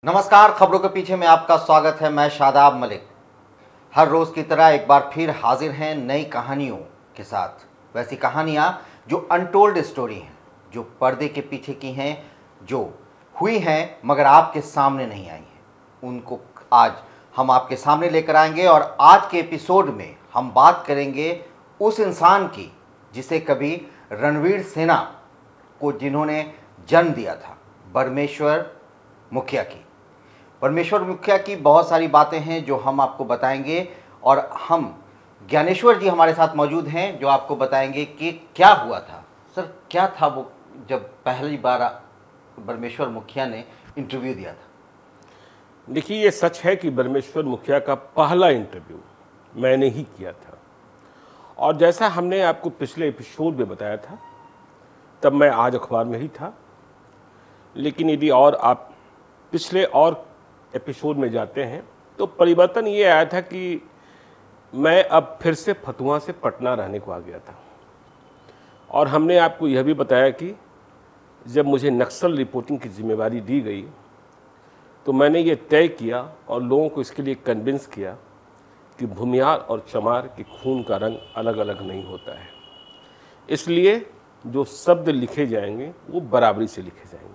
नमस्कार, खबरों के पीछे में आपका स्वागत है। मैं शादाब मलिक हर रोज की तरह एक बार फिर हाजिर हैं नई कहानियों के साथ। वैसी कहानियां जो अनटोल्ड स्टोरी हैं, जो पर्दे के पीछे की हैं, जो हुई हैं मगर आपके सामने नहीं आई हैं, उनको आज हम आपके सामने लेकर आएंगे। और आज के एपिसोड में हम बात करेंगे उस इंसान की जिसे कभी रणवीर सेना को जिन्होंने जन्म दिया था, परमेश्वर मुखिया की। परमेश्वर मुखिया की बहुत सारी बातें हैं जो हम आपको बताएंगे, और हम ज्ञानेश्वर जी हमारे साथ मौजूद हैं जो आपको बताएंगे कि क्या हुआ था। सर, क्या था वो जब पहली बार परमेश्वर मुखिया ने इंटरव्यू दिया था? देखिए, ये सच है कि परमेश्वर मुखिया का पहला इंटरव्यू मैंने ही किया था, और जैसा हमने आपको पिछले एपिसोड में बताया था, तब मैं आज अखबार में ही था। लेकिन यदि और आप पिछले और एपिसोड में जाते हैं तो परिवर्तन ये आया था कि मैं अब फिर से फतुहा से पटना रहने को आ गया था। और हमने आपको यह भी बताया कि जब मुझे नक्सल रिपोर्टिंग की जिम्मेवारी दी गई तो मैंने ये तय किया और लोगों को इसके लिए कन्विंस किया कि भूमिहार और चमार के खून का रंग अलग अलग नहीं होता है, इसलिए जो शब्द लिखे जाएंगे वो बराबरी से लिखे जाएंगे।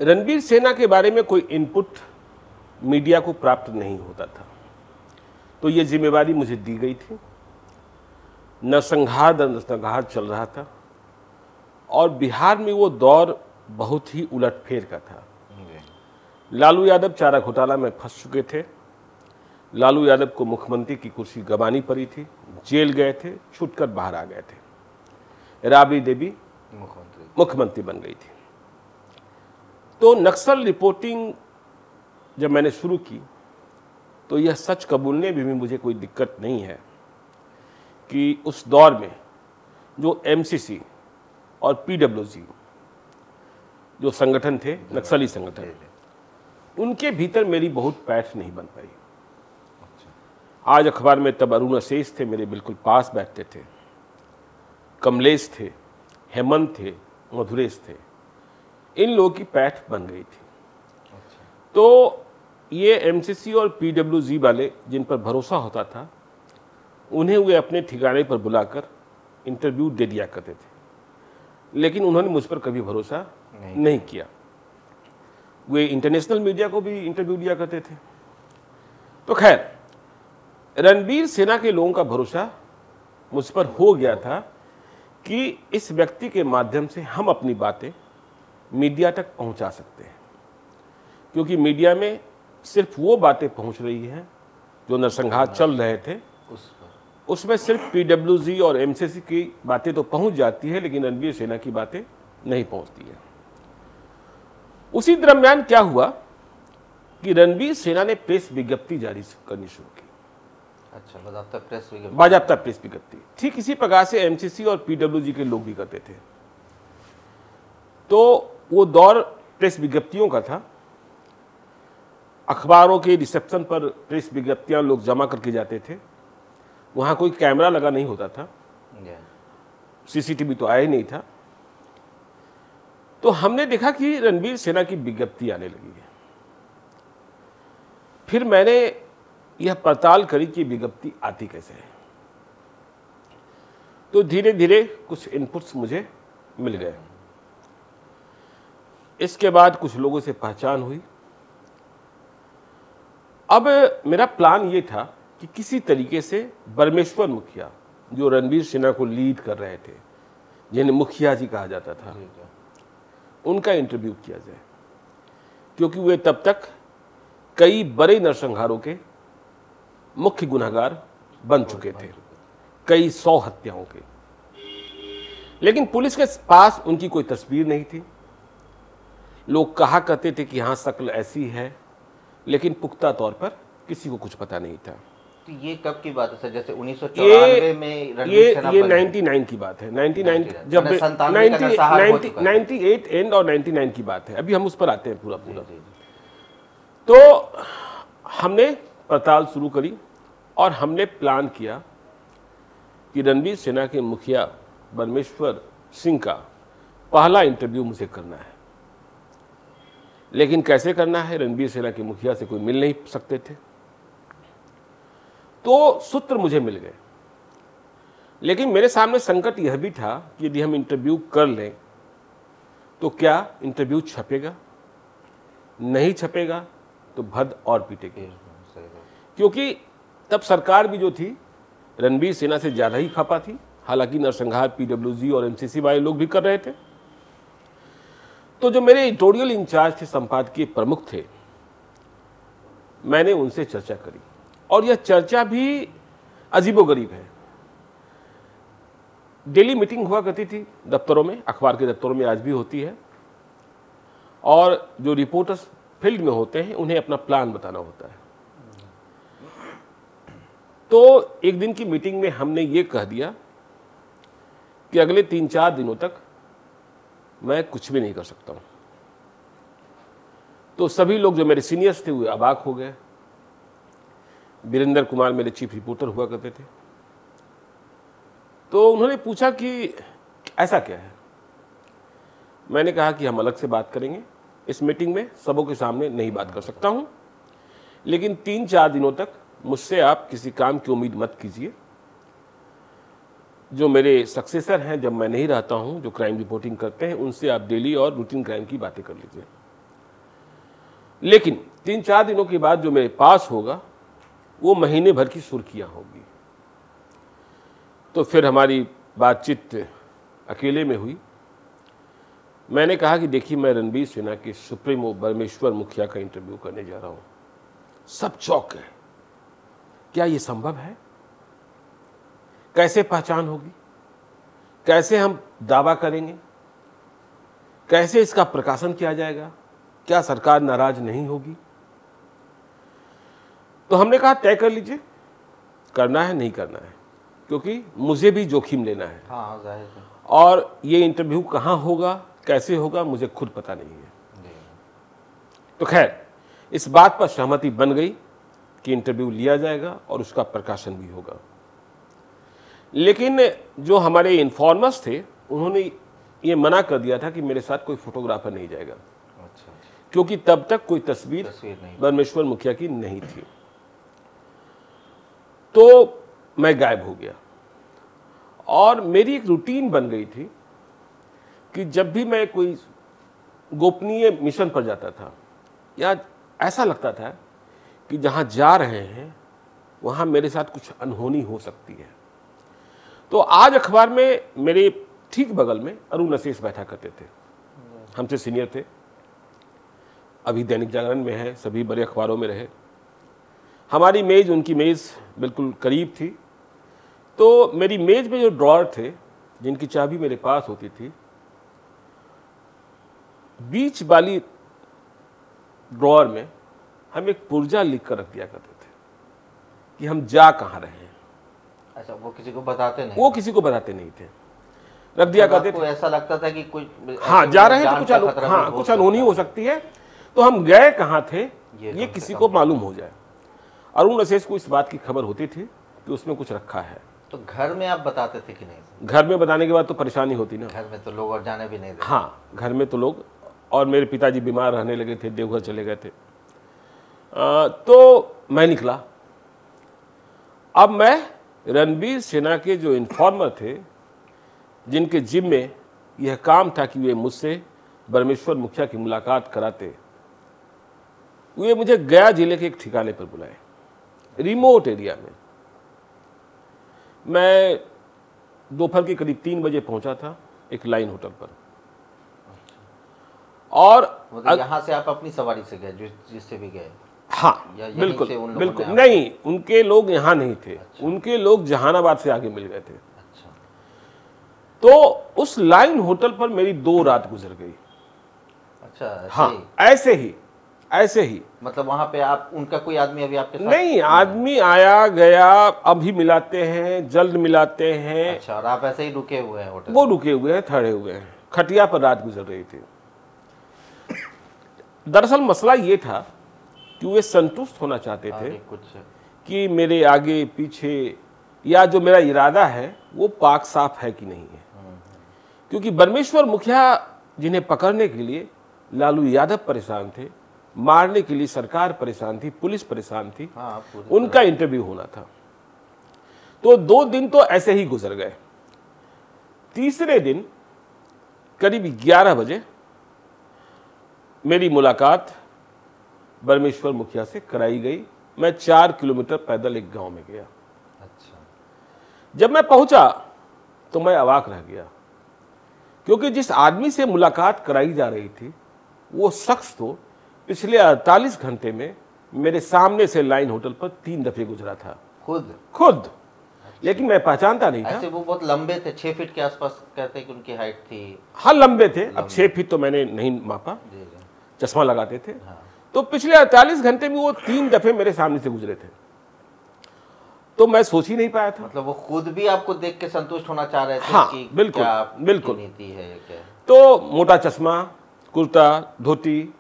रणवीर सेना के बारे में कोई इनपुट मीडिया को प्राप्त नहीं होता था, तो ये जिम्मेवारी मुझे दी गई थी। नरसंहार चल रहा था और बिहार में वो दौर बहुत ही उलटफेर का था। लालू यादव चारा घोटाला में फंस चुके थे। लालू यादव को मुख्यमंत्री की कुर्सी गंवानी पड़ी थी, जेल गए थे, छूटकर बाहर आ गए थे। राबड़ी देवी मुख्यमंत्री बन गई थी। तो नक्सल रिपोर्टिंग जब मैंने शुरू की तो यह सच कबूलने में भी मुझे कोई दिक्कत नहीं है कि उस दौर में जो एमसीसी और पीडब्ल्यूजी जो संगठन थे, नक्सली संगठन, उनके भीतर मेरी बहुत पैठ नहीं बन पाई। आज अखबार में तब अरुण अशेष थे, मेरे बिल्कुल पास बैठते थे। कमलेश थे, हेमंत थे, मधुरेश थे। इन लोगों की पैठ बन गई थी। तो ये एमसीसी और पीडब्ल्यूजी वाले जिन पर भरोसा होता था, उन्हें वे अपने ठिकाने पर बुलाकर इंटरव्यू दे दिया करते थे। लेकिन उन्होंने मुझ पर कभी भरोसा नहीं किया। वे इंटरनेशनल मीडिया को भी इंटरव्यू दिया करते थे। तो खैर, रणवीर सेना के लोगों का भरोसा मुझ पर हो गया था कि इस व्यक्ति के माध्यम से हम अपनी बातें मीडिया तक पहुंचा सकते हैं, क्योंकि मीडिया में सिर्फ वो बातें पहुंच रही हैं जो नरसंहार चल रहे थे। उसमें सिर्फ पीडब्ल्यूजी और एमसीसी की बातें तो पहुंच जाती है, लेकिन रणवीर सेना की बातें नहीं पहुंचती है। उसी दरम्यान क्या हुआ कि रणवीर सेना ने प्रेस विज्ञप्ति जारी करनी शुरू की। अच्छा, बाजाप्ता प्रेस विज्ञप्ति। ठीक इसी प्रकार से एमसीसी और पीडब्ल्यूजी के लोग भी करते थे। तो वो दौर प्रेस विज्ञप्तियों का था। अखबारों के रिसेप्शन पर प्रेस विज्ञप्तियां लोग जमा करके जाते थे। वहां कोई कैमरा लगा नहीं होता था, सीसीटीवी तो आया ही नहीं था। तो हमने देखा कि रणवीर सेना की विज्ञप्ति आने लगी है। फिर मैंने यह पड़ताल करी कि विज्ञप्ति आती कैसे है। तो धीरे धीरे कुछ इनपुट्स मुझे मिल गए। इसके बाद कुछ लोगों से पहचान हुई। अब मेरा प्लान ये था कि किसी तरीके से परमेश्वर मुखिया, जो रणवीर सेना को लीड कर रहे थे, जिन्हें मुखिया जी कहा जाता था, उनका इंटरव्यू किया जाए, क्योंकि वे तब तक कई बड़े नरसंहारों के मुख्य गुनहगार बन चुके थे, कई 100 हत्याओं के। लेकिन पुलिस के पास उनकी कोई तस्वीर नहीं थी। लोग कहा करते थे कि हाँ, शक्ल ऐसी है, लेकिन पुख्ता तौर पर किसी को कुछ पता नहीं था। तो ये कब की बात है सर? जैसे 1994 में रणवीर सेना ये 99 की बात है। 99 जब 98 एंड और 99 की बात है। अभी हम उस पर आते हैं पूरा। तो हमने पड़ताल शुरू करी और हमने प्लान किया कि रणवीर सेना के मुखिया परमेश्वर सिंह का पहला इंटरव्यू मुझे करना है। लेकिन कैसे करना है, रणबीर सेना के मुखिया से कोई मिल नहीं सकते थे। तो सूत्र मुझे मिल गए, लेकिन मेरे सामने संकट यह भी था कि यदि हम इंटरव्यू कर लें तो क्या इंटरव्यू छपेगा, नहीं छपेगा तो भद और पीटेगी। क्योंकि तब सरकार भी जो थी रणबीर सेना से ज़्यादा ही खपा थी, हालांकि नरसंहार पीडब्ल्यूजी और एमसीसी वाले लोग भी कर रहे थे। तो जो मेरे एडिटोरियल इंचार्ज थे, संपादकीय प्रमुख थे, मैंने उनसे चर्चा करी और यह चर्चा भी अजीबोगरीब है। डेली मीटिंग हुआ करती थी दफ्तरों में, अखबार के दफ्तरों में आज भी होती है, और जो रिपोर्टर्स फील्ड में होते हैं उन्हें अपना प्लान बताना होता है। तो एक दिन की मीटिंग में हमने ये कह दिया कि अगले 3-4 दिनों तक मैं कुछ भी नहीं कर सकता हूं। तो सभी लोग जो मेरे सीनियर्स थे वो अबाक हो गए। वीरेंद्र कुमार मेरे चीफ रिपोर्टर हुआ करते थे, तो उन्होंने पूछा कि ऐसा क्या है। मैंने कहा कि हम अलग से बात करेंगे, इस मीटिंग में सबों के सामने नहीं बात कर सकता हूं, लेकिन 3-4 दिनों तक मुझसे आप किसी काम की उम्मीद मत कीजिए। जो मेरे सक्सेसर हैं जब मैं नहीं रहता हूं, जो क्राइम रिपोर्टिंग करते हैं, उनसे आप डेली और रूटीन क्राइम की बातें कर लीजिए, लेकिन 3-4 दिनों के बाद जो मेरे पास होगा वो महीने भर की सुर्खियां होगी। तो फिर हमारी बातचीत अकेले में हुई। मैंने कहा कि देखिए, मैं रणबीर सेना के सुप्रीमो बरमेश्वर मुखिया का इंटरव्यू करने जा रहा हूं। सब चौंक गए, क्या ये संभव है? कैसे पहचान होगी? कैसे हम दावा करेंगे? कैसे इसका प्रकाशन किया जाएगा? क्या सरकार नाराज नहीं होगी? तो हमने कहा तय कर लीजिए, करना है नहीं करना है, क्योंकि मुझे भी जोखिम लेना है। हाँ, जाहिर है। और ये इंटरव्यू कहाँ होगा, कैसे होगा, मुझे खुद पता नहीं है। तो खैर, इस बात पर सहमति बन गई कि इंटरव्यू लिया जाएगा और उसका प्रकाशन भी होगा। लेकिन जो हमारे इन्फॉर्मर्स थे उन्होंने ये मना कर दिया था कि मेरे साथ कोई फोटोग्राफर नहीं जाएगा। अच्छा। क्योंकि तब तक कोई तस्वीर नहीं, बरमेश्वर मुखिया की नहीं थी। तो मैं गायब हो गया और मेरी एक रूटीन बन गई थी कि जब भी मैं कोई गोपनीय मिशन पर जाता था या ऐसा लगता था कि जहां जा रहे हैं वहां मेरे साथ कुछ अनहोनी हो सकती है, तो आज अखबार में मेरे ठीक बगल में अरुण अशेष बैठा करते थे, हमसे सीनियर थे, अभी दैनिक जागरण में है, सभी बड़े अखबारों में रहे। हमारी मेज उनकी मेज बिल्कुल करीब थी। तो मेरी मेज में जो ड्रॉअर थे जिनकी चाबी मेरे पास होती थी, बीच वाली ड्रॉअर में हम एक पुर्जा लिख कर रख दिया करते थे कि हम जा कहाँ रहे हैं। अच्छा, वो किसी को बताते नहीं? वो किसी को बताते नहीं थे, रख दिया करते थे। ऐसा लगता था कि कुछ हाँ जा रहे हैं तो कुछ अनहोनी हो सकती है, तो हम गए कहाँ थे ये किसी को मालूम हो जाए। अरुण अशेष को इस बात की खबर होती थी कि उसमें कुछ रखा है। तो घर में आप बताते थे कि नहीं? घर में बताने के बाद तो परेशानी होती ना। घर में तो लोग और जाने भी नहीं देते। हाँ, घर में तो लोग, और मेरे पिताजी बीमार रहने लगे थे, देवघर चले गए थे। तो मैं निकला। अब मैं रणबीर सेना के जो इन्फॉर्मर थे, जिनके जिम्मे यह काम था कि वे मुझसे बरमेश्वर मुखिया की मुलाकात कराते, वे मुझे गया जिले के एक ठिकाने पर बुलाए, रिमोट एरिया में। मैं दोपहर के करीब 3 बजे पहुंचा था एक लाइन होटल पर। और मतलब यहाँ से आप अपनी सवारी से गए, जिससे भी गए? हाँ, बिल्कुल बिल्कुल नहीं, उनके लोग यहाँ नहीं थे। अच्छा। उनके लोग जहानाबाद से आगे मिल गए थे। अच्छा। तो उस लाइन होटल पर मेरी 2 रात गुजर गई। अच्छा, हाँ, ऐसे ही मतलब वहां पे आप, उनका कोई आदमी अभी आपके साथ? नहीं, आदमी आया गया, अभी मिलाते हैं, जल्द मिलाते हैं। अच्छा, और आप ऐसे ही रुके हुए हैं होटल? वो रुके हुए हैं, ठहरे हुए हैं, खटिया पर रात गुजर रही थी। दरअसल मसला ये था कि वे संतुष्ट होना चाहते थे कुछ कि मेरे आगे पीछे या जो मेरा इरादा है वो पाक साफ है कि नहीं है। क्योंकि बरमेश्वर मुखिया जिन्हें पकड़ने के लिए लालू यादव परेशान थे, मारने के लिए सरकार परेशान थी, पुलिस परेशान थी। उनका इंटरव्यू होना था। तो 2 दिन तो ऐसे ही गुजर गए। तीसरे दिन करीब 11 बजे मेरी मुलाकात ब्रह्मेश्वर मुखिया से कराई गई। मैं 4 किलोमीटर पैदल एक गांव में गया। अच्छा। जब मैं पहुंचा तो मैं अवाक रह गया, क्योंकि जिस आदमी से मुलाकात कराई जा रही थी वो शख्स तो पिछले 48 घंटे में मेरे सामने से लाइन होटल पर 3 दफे गुजरा था। खुद। लेकिन मैं पहचानता नहीं था। ऐसे वो बहुत लंबे थे, 6 फीट के आसपास कहते हैं कि उनकी हाइट थी। हाँ, लंबे थे। अब 6 फीट तो मैंने नहीं मापा, चश्मा लगाते थे। तो पिछले 48 घंटे में वो 3 दफे मेरे सामने से गुजरे थे। तो मैं सोच ही नहीं पाया था। मतलब वो खुद भी आपको देख के संतुष्ट होना चाह रहे थे। हाँ, कि बिल्कुल, क्या बिल्कुल नीति है क्या? तो मोटा चश्मा, कुर्ता, धोती,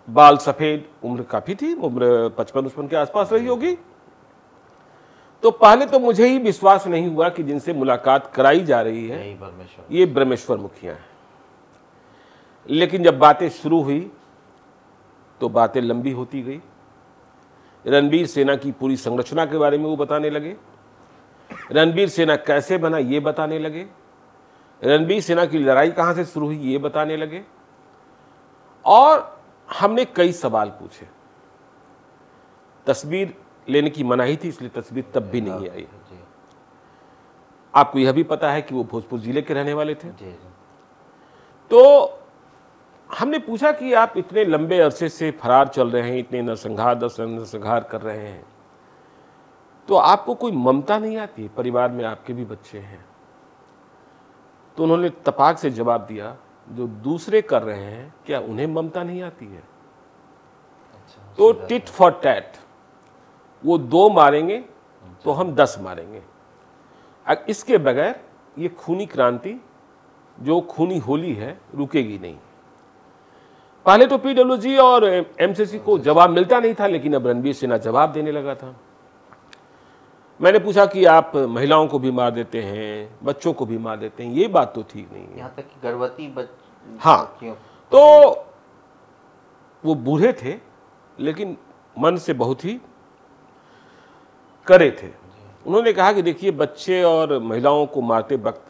बाल सफेद, उम्र काफी थी, उम्र 55-55 के आसपास रही होगी। तो पहले तो मुझे ही विश्वास नहीं हुआ कि जिनसे मुलाकात कराई जा रही है ये ब्रह्मेश्वर मुखिया है। लेकिन जब बातें शुरू हुई तो बातें लंबी होती गई। रणबीर सेना की पूरी संरचना के बारे में वो बताने लगे। रणबीर सेना कैसे बना ये बताने लगे। रणबीर सेना की लड़ाई कहां से शुरू हुई ये बताने लगे। और हमने कई सवाल पूछे। तस्वीर लेने की मनाही थी, इसलिए तस्वीर तब भी नहीं आई। आपको यह भी पता है कि वो भोजपुर जिले के रहने वाले थे। तो हमने पूछा कि आप इतने लंबे अरसे से फरार चल रहे हैं, इतने नरसंहार कर रहे हैं, तो आपको कोई ममता नहीं आती? परिवार में आपके भी बच्चे हैं। तो उन्होंने तपाक से जवाब दिया, जो दूसरे कर रहे हैं क्या उन्हें ममता नहीं आती है? तो टिट फॉर टैट, वो 2 मारेंगे तो हम 10 मारेंगे। इसके बगैर ये खूनी क्रांति, जो खूनी होली है, रुकेगी नहीं। पहले तो पीडब्ल्यूजी और एमसीसी को जवाब मिलता नहीं था, लेकिन अब रणबीर सिन्हा जवाब देने लगा था। मैंने पूछा कि आप महिलाओं को भी मार देते हैं, बच्चों को भी मार देते हैं, ये बात तो ठीक नहीं है। यहाँ तक कि गर्भवती हाँ, तो वो बूढ़े थे लेकिन मन से बहुत ही करे थे। उन्होंने कहा कि देखिए, बच्चे और महिलाओं को मारते वक्त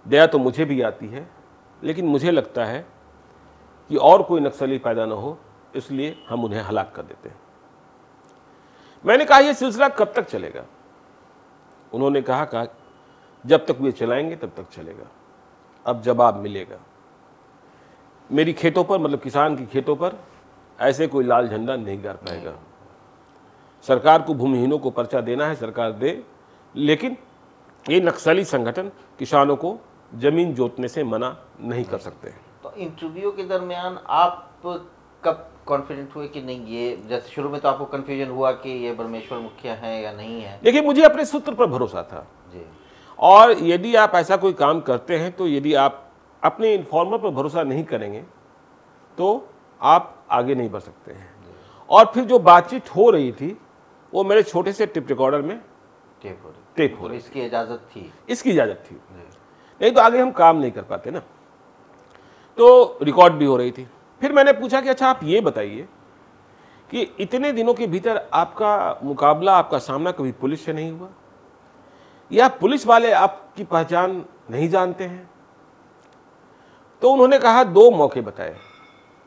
दया तो मुझे भी आती है, लेकिन मुझे लगता है कि और कोई नक्सली पैदा ना हो, इसलिए हम उन्हें हलाक कर देते हैं। मैंने कहा, यह सिलसिला कब तक चलेगा? उन्होंने कहा जब तक वे चलाएंगे तब तक चलेगा, अब जवाब मिलेगा। मेरी खेतों पर, मतलब किसान की खेतों पर, ऐसे कोई लाल झंडा नहीं गाड़ पाएगा। सरकार को भूमिहीनों को पर्चा देना है, सरकार दे, लेकिन ये नक्सली संगठन किसानों को जमीन जोतने से मना नहीं कर सकते। तो इंटरव्यू के दरमियान आप कब कॉन्फिडेंट हुए कि नहीं, ये जैसे शुरू में तो आपको कंफ्यूजन हुआ कि ये ब्रह्मेश्वर मुखिया है या नहीं है? देखिए, मुझे अपने सूत्र पर भरोसा था जी। और यदि आप ऐसा कोई काम करते हैं, तो यदि आप अपने इन्फॉर्मर पर भरोसा नहीं करेंगे तो आप आगे नहीं बढ़ सकते हैं। और फिर जो बातचीत हो रही थी वो मेरे छोटे से टिप रिकॉर्डर में टेप हो रही। इसकी इजाजत थी? इसकी इजाजत थी, नहीं तो आगे हम काम नहीं कर पाते ना। तो रिकॉर्ड भी हो रही थी। फिर मैंने पूछा कि अच्छा, आप ये बताइए कि इतने दिनों के भीतर आपका मुकाबला, आपका सामना कभी पुलिस से नहीं हुआ, या पुलिस वाले आपकी पहचान नहीं जानते हैं? तो उन्होंने कहा, 2 मौके बताए।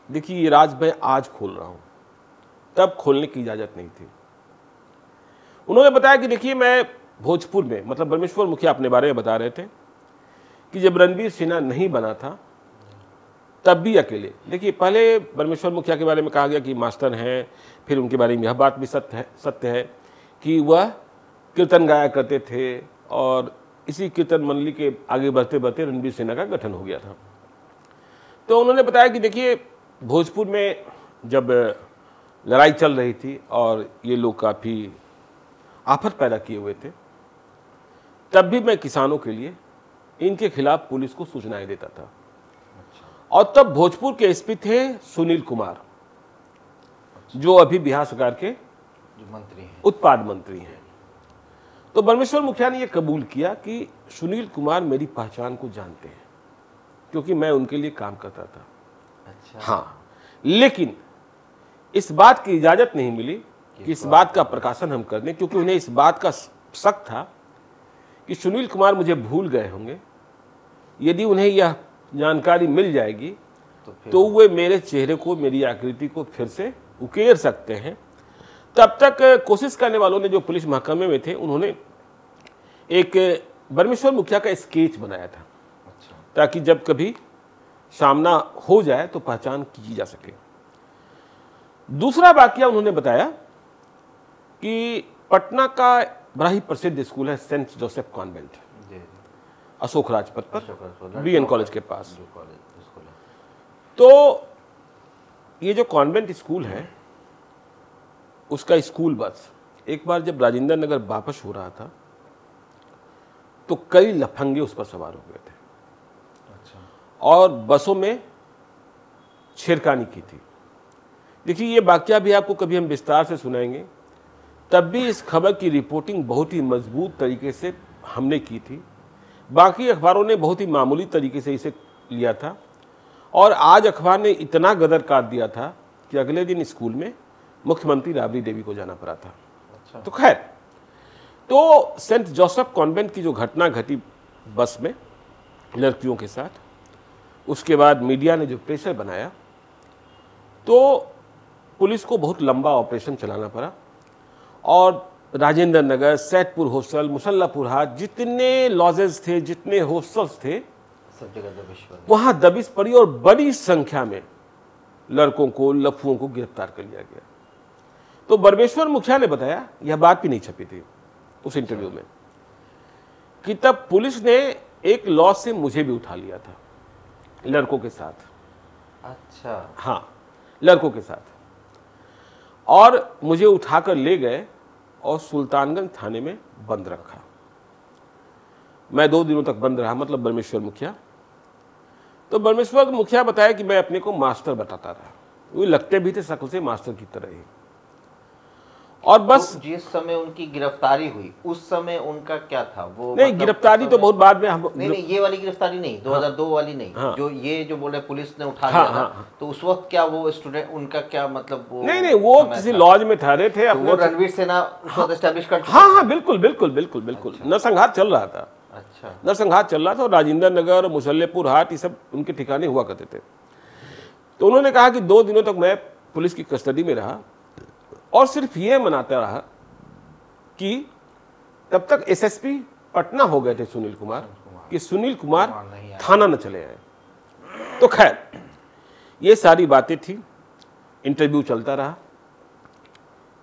देखिए, ये राज मैं आज खोल रहा हूं, तब खोलने की इजाजत नहीं थी। उन्होंने बताया कि देखिए, मैं भोजपुर में, मतलब ब्रह्मेश्वर मुखिया अपने बारे में बता रहे थे कि जब रणबीर सिन्हा नहीं बना था तब भी अकेले, देखिए, पहले ब्रह्मेश्वर मुखिया के बारे में कहा गया कि मास्टर हैं, फिर उनके बारे में यह बात भी सत्य है कि वह कीर्तन गाया करते थे, और इसी कीर्तन मंडली के आगे बढ़ते बढ़ते रणबीर सिन्हा का गठन हो गया था। तो उन्होंने बताया कि देखिए, भोजपुर में जब लड़ाई चल रही थी और ये लोग काफ़ी आफत पैदा किए हुए थे, तब भी मैं किसानों के लिए इनके खिलाफ पुलिस को सूचनाएं देता था। और तब भोजपुर के एसपी थे सुनील कुमार, जो अभी बिहार सरकार के मंत्री हैं, उत्पाद मंत्री हैं। तो ब्रह्मेश्वर मुखिया ने यह कबूल किया कि सुनील कुमार मेरी पहचान को जानते हैं। क्योंकि मैं उनके लिए काम करता था। अच्छा। हाँ, लेकिन इस बात की इजाज़त नहीं मिली कि इस बात का प्रकाशन हम कर दें, क्योंकि उन्हें इस बात का शक था कि सुनील कुमार मुझे भूल गए होंगे। यदि उन्हें यह जानकारी मिल जाएगी तो वे मेरे चेहरे को, मेरी आकृति को फिर से उकेर सकते हैं। तब तक कोशिश करने वालों ने, जो पुलिस महकमे में थे, उन्होंने एक परमेश्वर मुखिया का स्केच बनाया था। अच्छा। ताकि जब कभी सामना हो जाए तो पहचान की जा सके। दूसरा वाकया उन्होंने बताया कि पटना का बड़ा ही प्रसिद्ध स्कूल है Saint Joseph convent, Ashok Rajpath पर, बीएन कॉलेज के पास। तो ये जो कॉन्वेंट स्कूल है, उसका स्कूल बस एक बार जब राजेंद्र नगर वापस हो रहा था तो कई लफंगे उस पर सवार हो गए थे। अच्छा। और बसों में छेड़खानी की थी। देखिए, ये वाकया भी आपको कभी हम विस्तार से सुनाएंगे। तब भी इस खबर की रिपोर्टिंग बहुत ही मजबूत तरीके से हमने की थी। बाकी अखबारों ने बहुत ही मामूली तरीके से इसे लिया था। और आज अखबार ने इतना गदर काट दिया था कि अगले दिन स्कूल में मुख्यमंत्री राबड़ी देवी को जाना पड़ा था। अच्छा। तो खैर, तो सेंट जोसेफ कॉन्वेंट की जो घटना घटी बस में लड़कियों के साथ, उसके बाद मीडिया ने जो प्रेशर बनाया तो पुलिस को बहुत लंबा ऑपरेशन चलाना पड़ा। और राजेंद्र नगर, सैदपुर हॉस्टल, मुसल्लापुर हाट, जितने लॉजेस थे, जितने हॉस्टल्स थे, सब जगह दबिश पड़ी। वहां दबिश पड़ी और बड़ी संख्या में लड़कों को, लफुओं को गिरफ्तार कर लिया गया। तो परमेश्वर मुखिया ने बताया, यह बात भी नहीं छपी थी उस इंटरव्यू में, कि तब पुलिस ने एक लॉज से मुझे भी उठा लिया था लड़कों के साथ। अच्छा। हाँ, लड़कों के साथ। और मुझे उठाकर ले गए और सुल्तानगंज थाने में बंद रखा। मैं 2 दिनों तक बंद रहा, मतलब परमेश्वर मुखिया। तो परमेश्वर मुखिया बताया कि मैं अपने को मास्टर बताता रहा। वो लगते भी थे शक्ल से मास्टर की तरह ही। और बस तो जिस समय उनकी गिरफ्तारी हुई उस समय उनका क्या था? वो नहीं, मतलब गिरफ्तारी तो बहुत बाद में हम नहीं, ये वाली गिरफ्तारी नहीं, 2002 वाली नहीं। हाँ। जो ये जो बोले पुलिस ने उठा हाँ, लिया था, हाँ। तो उस वक्त क्या वो स्टूडेंट, उनका क्या मतलब वो नहीं, वो किसी लॉज में ठहरे थे। तो वो रणवीर सेना उस वक्त एस्टैब्लिश कर चुका? हाँ, बिल्कुल बिल्कुल बिल्कुल बिल्कुल। अच्छा। नरसंहार चल रहा था। अच्छा। नरसंहार चल रहा था और राजेंद्र नगर, मुसल्लेपुर हाट, ये सब उनके ठिकाने हुआ करते थे। तो उन्होंने कहा कि 2 दिनों तक मैं पुलिस की कस्टडी में रहा और सिर्फ ये मनाता रहा कि तब तक एसएसपी पटना हो गए थे सुनील कुमार, कि सुनील कुमार थाना न चले आए। तो खैर, ये सारी बातें थी। इंटरव्यू चलता रहा।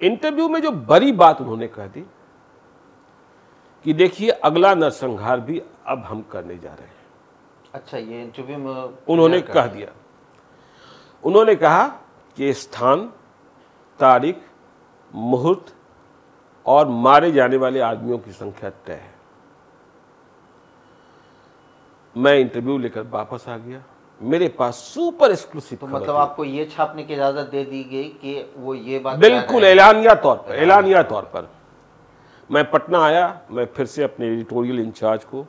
इंटरव्यू में जो बड़ी बात उन्होंने कह दी कि देखिए, अगला नरसंहार भी अब हम करने जा रहे हैं। अच्छा, ये इंटरव्यू में उन्होंने कह दिया। उन्होंने कहा कि स्थान, तारीख, मुहूर्त और मारे जाने वाले आदमियों की संख्या तय है। मैं इंटरव्यू लेकर वापस आ गया। मेरे पास सुपर एक्सक्लूसिव तो मतलब आपको ये छापने की इजाजत दे दी गई कि वो ये बात बिल्कुल एलानिया तौर पर मैं पटना आया। मैं फिर से अपने एडिटोरियल इंचार्ज को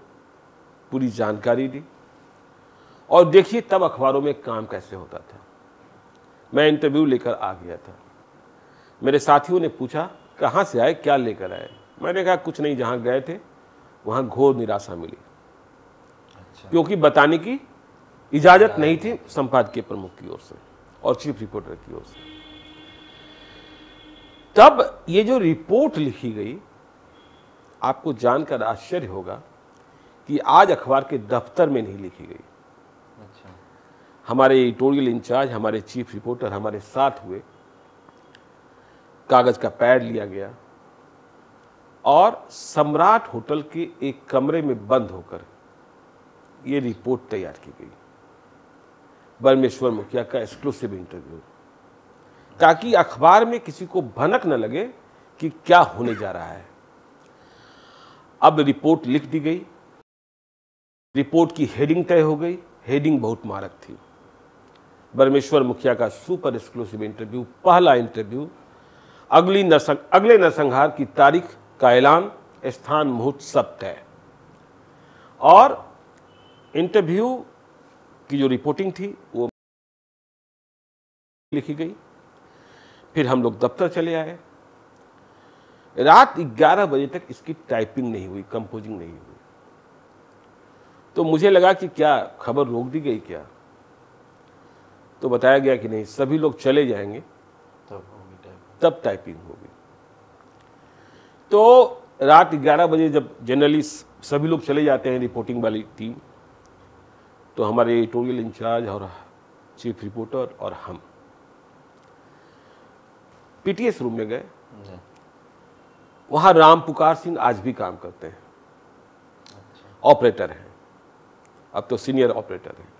पूरी जानकारी दी और देखिए तब अखबारों में काम कैसे होता था। मैं इंटरव्यू लेकर आ गया था। मेरे साथियों ने पूछा, कहाँ से आए, क्या लेकर आए? मैंने कहा कुछ नहीं, जहाँ गए थे वहाँ घोर निराशा मिली। अच्छा। क्योंकि बताने की इजाजत नहीं थी संपादकीय प्रमुख की ओर से और चीफ रिपोर्टर की ओर से। तब ये जो रिपोर्ट लिखी गई, आपको जानकर आश्चर्य होगा कि आज अखबार के दफ्तर में नहीं लिखी गई। अच्छा। हमारे एडिटोरियल इंचार्ज, हमारे चीफ रिपोर्टर हमारे साथ हुए, कागज का पैड लिया गया और सम्राट होटल के एक कमरे में बंद होकर यह रिपोर्ट तैयार की गई। परमेश्वर मुखिया का एक्सक्लूसिव इंटरव्यू, ताकि अखबार में किसी को भनक न लगे कि क्या होने जा रहा है। अब रिपोर्ट लिख दी गई। रिपोर्ट की हेडिंग तय हो गई। हेडिंग बहुत मारक थी। परमेश्वर मुखिया का सुपर एक्सक्लूसिव इंटरव्यू, पहला इंटरव्यू, अगले नरसंहार की तारीख का ऐलान, स्थान, मुहूर्त सब तय। और इंटरव्यू की जो रिपोर्टिंग थी वो लिखी गई। फिर हम लोग दफ्तर चले आए। रात 11 बजे तक इसकी टाइपिंग नहीं हुई, कंपोजिंग नहीं हुई। तो मुझे लगा कि क्या खबर रोक दी गई क्या, तो बताया गया कि नहीं, सभी लोग चले जाएंगे तब टाइपिंग होगी। तो रात 11 बजे जब जनरली सभी लोग चले जाते हैं रिपोर्टिंग वाली टीम, तो हमारे एडिटोरियल इंचार्ज और चीफ रिपोर्टर और हम पीटीएस रूम में गए। वहां राम पुकार सिंह आज भी काम करते हैं, ऑपरेटर हैं, अब तो सीनियर ऑपरेटर हैं।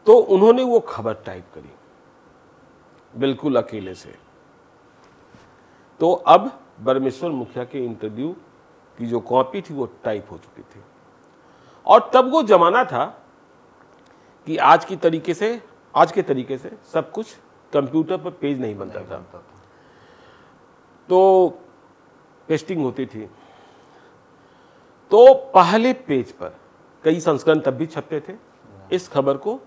तो उन्होंने वो खबर टाइप करी बिल्कुल अकेले से। तो अब बरमेश्वर मुखिया के इंटरव्यू की जो कॉपी थी वो टाइप हो चुकी थी। और तब वो जमाना था कि आज के तरीके से सब कुछ कंप्यूटर पर पेज नहीं बनता था। तो पेस्टिंग होती थी। तो पहले पेज पर कई संस्करण तब भी छपते थे। इस खबर को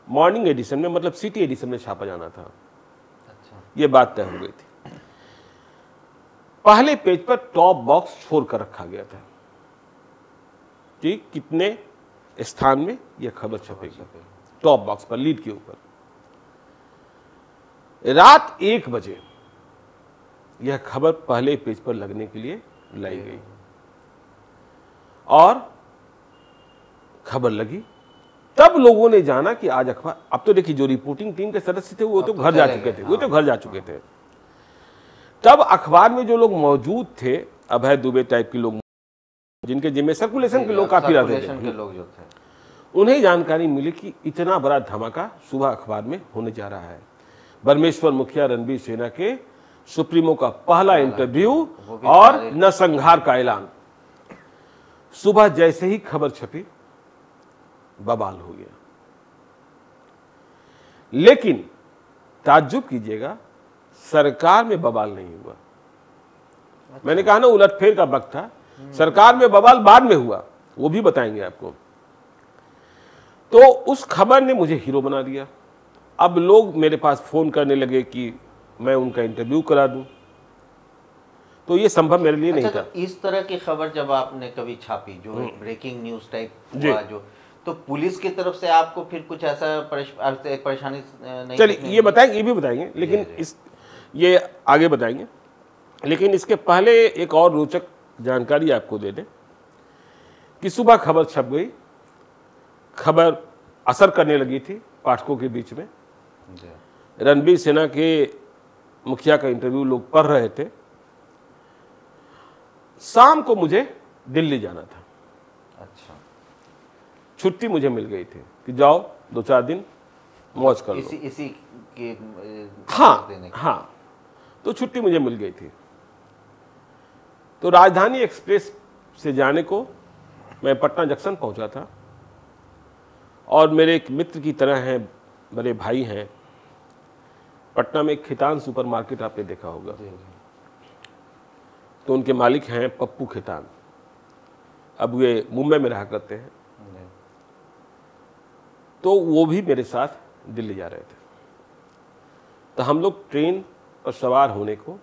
मॉर्निंग एडिशन में, मतलब सिटी एडिशन में छापा जाना था। ये बात तय हो गई थी। पहले पेज पर टॉप बॉक्स छोड़कर रखा गया था कि कितने स्थान में यह खबर छपेगी, टॉप बॉक्स पर, लीड के ऊपर। रात 1 बजे यह खबर पहले पेज पर लगने के लिए लाई गई और खबर लगी। तब लोगों ने जाना कि आज अखबार, अब तो देखिए जो रिपोर्टिंग टीम के सदस्य थे वो तो घर जा चुके थे, तब अखबार में जो लोग मौजूद थे, अभय दुबे टाइप के लोग, जिनके जिम्मे सर्कुलेशन के लोग काफी रहते थे, उन्हें जानकारी मिली कि इतना बड़ा धमाका सुबह अखबार में होने जा रहा है। बरमेश्वर मुखिया रणबीर सेना के सुप्रीमो का पहला इंटरव्यू और नरसंहार का ऐलान। सुबह जैसे ही खबर छपी बवाल हो गया। लेकिन ताज्जुब कीजिएगा, सरकार में बवाल नहीं हुआ। मैंने कहा ना उलटफेर का वक्त था। सरकार में बवाल बाद में हुआ, वो भी बताएंगे आपको। तो उस खबर ने मुझे हीरो बना दिया। अब लोग मेरे पास फोन करने लगे कि मैं उनका इंटरव्यू करा दूं, तो ये संभव मेरे लिए नहीं था। तो इस तरह की खबर जब आपने कभी छापी, जो ब्रेकिंग न्यूज टाइप हुआ, जो तो पुलिस की तरफ से आपको फिर कुछ ऐसा परेशानी नहीं? चलिए ये बताएंगे, ये भी बताएंगे, लेकिन ये आगे बताएंगे। लेकिन इसके पहले एक और रोचक जानकारी आपको दे दें कि सुबह खबर छप गई, खबर असर करने लगी थी पाठकों के बीच में। रणबीर सेना के मुखिया का इंटरव्यू लोग पढ़ रहे थे। शाम को मुझे दिल्ली जाना था। अच्छा, छुट्टी मुझे मिल गई थी कि जाओ 2-4 दिन मौज कर लो। इसी के हाँ, तो छुट्टी मुझे मिल गई थी। तो राजधानी एक्सप्रेस से जाने को मैं पटना जंक्शन पहुंचा था और मेरे एक मित्र की तरह हैं, बड़े भाई हैं, पटना में खितान सुपरमार्केट आपने देखा होगा, तो उनके मालिक हैं पप्पू खितान। अब वे मुंबई में रहा करते हैं। तो वो भी मेरे साथ दिल्ली जा रहे थे। तो हम लोग ट्रेन पर सवार होने को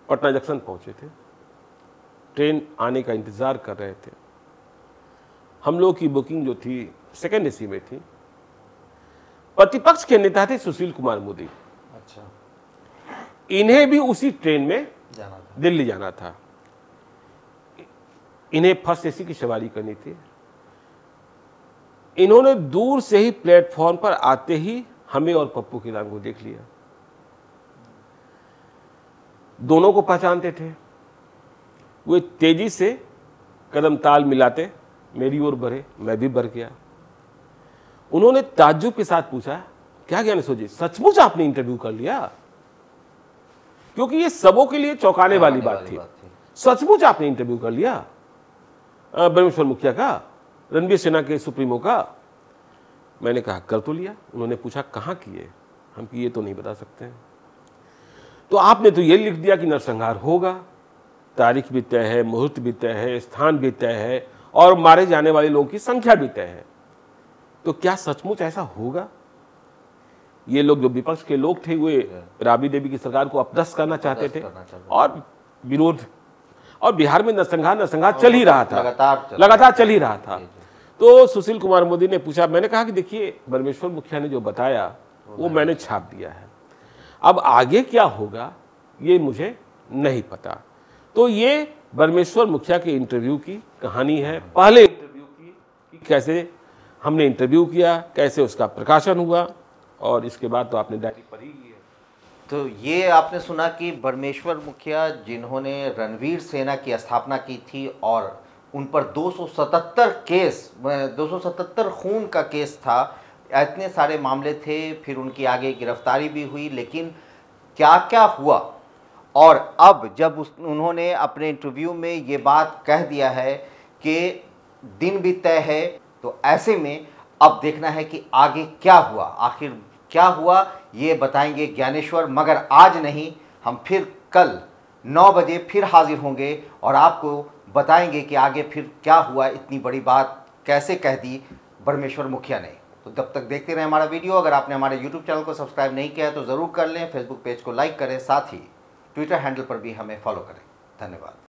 पटना जंक्शन पहुंचे थे। ट्रेन आने का इंतजार कर रहे थे। हम लोग की बुकिंग जो थी सेकेंड एसी में थी। प्रतिपक्ष के नेता थे सुशील कुमार मोदी। अच्छा, इन्हें भी उसी ट्रेन में दिल्ली जाना था। इन्हें फर्स्ट एसी की सवारी करनी थी। इन्होंने दूर से ही प्लेटफॉर्म पर आते ही हमें और पप्पू खितान को देख लिया। दोनों को पहचानते थे। वे तेजी से कदम ताल मिलाते मेरी ओर बढ़े, मैं भी बढ़ गया। उन्होंने ताज्जुब के साथ पूछा, क्या ज्ञानेश्वर जी, सचमुच आपने इंटरव्यू कर लिया? क्योंकि ये सबों के लिए चौंकाने वाली बात थी। सचमुच आपने इंटरव्यू कर लिया बरमेश्वर मुखिया का, रणबीर सेना के सुप्रीमो का? मैंने कहा कर तो लिया। उन्होंने पूछा कहाँ किए? हम कि ये तो नहीं बता सकते हैं। तो आपने तो ये लिख दिया कि नरसंहार होगा, तारीख भी तय है, मुहूर्त भी तय है, स्थान भी तय है और मारे जाने वाले लोगों की संख्या भी तय है। तो क्या सचमुच ऐसा होगा? ये लोग जो विपक्ष के लोग थे वे राबड़ी देवी की सरकार को अपदस्थ करना चाहते थे और विरोध, और बिहार में नरसंहार चल ही रहा था, लगातार चल ही रहा था। तो सुशील कुमार मोदी ने पूछा, मैंने कहा कि देखिए परमेश्वर मुखिया ने जो बताया वो मैंने छाप दिया है, अब आगे क्या होगा ये मुझे नहीं पता। तो ये परमेश्वर मुखिया के इंटरव्यू की कहानी है, पहले इंटरव्यू की, कि कैसे हमने इंटरव्यू किया, कैसे उसका प्रकाशन हुआ, और इसके बाद तो आपने डायरी पढ़ी ही है। तो ये आपने सुना कि परमेश्वर मुखिया जिन्होंने रणवीर सेना की स्थापना की थी और उन पर 277 खून का केस था, इतने सारे मामले थे, फिर उनकी आगे गिरफ्तारी भी हुई, लेकिन क्या क्या हुआ, और अब जब उन्होंने अपने इंटरव्यू में ये बात कह दिया है कि दिन भी तय है, तो ऐसे में अब देखना है कि आगे क्या हुआ, आखिर क्या हुआ ये बताएंगे ज्ञानेश्वर। मगर आज नहीं, हम फिर कल 9 बजे फिर हाजिर होंगे और आपको बताएंगे कि आगे फिर क्या हुआ, इतनी बड़ी बात कैसे कह दी परमेश्वर मुखिया ने। तो तब तक देखते रहें हमारा वीडियो। अगर आपने हमारे YouTube चैनल को सब्सक्राइब नहीं किया है तो ज़रूर कर लें, फेसबुक पेज को लाइक करें, साथ ही ट्विटर हैंडल पर भी हमें फॉलो करें। धन्यवाद।